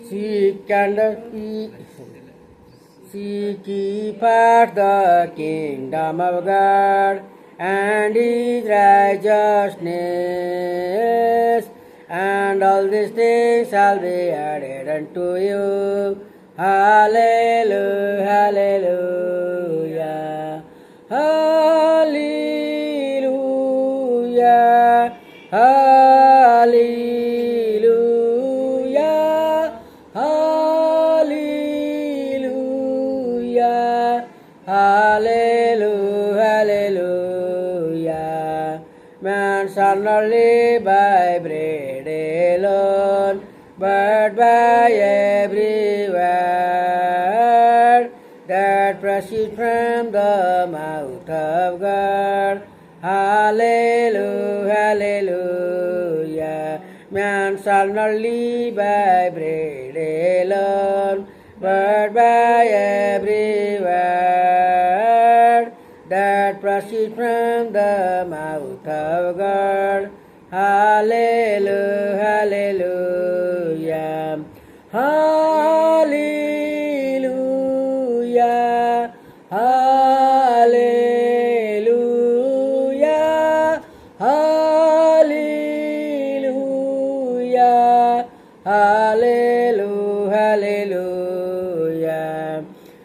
Seek ye first the kingdom of God and His righteousness, and all these things shall be added unto you. Hallelujah, hallelujah, hallelujah, hallelujah, hallelujah, hallelujah, hallelujah. Man shall not live by bread alone, but by every word that proceeds from the mouth of God. Hallelujah, hallelujah. Man shall not live by bread alone, but by every word that proceeds from the mouth of God. Hallelujah, hallelujah, hallelujah, hallelujah, hallelujah, hallelujah, hallelujah.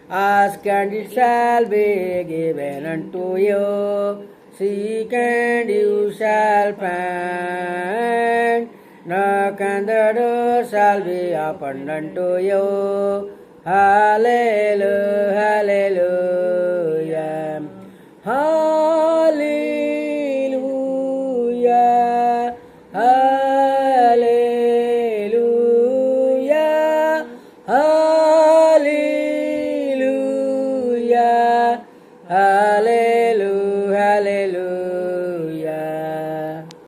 Ask and it shall be given unto you. Seek and you shall find. Knock and the door shall be opened unto you. Hallelujah, hallelujah, hallelujah, hallelujah, hallelujah, hallelujah.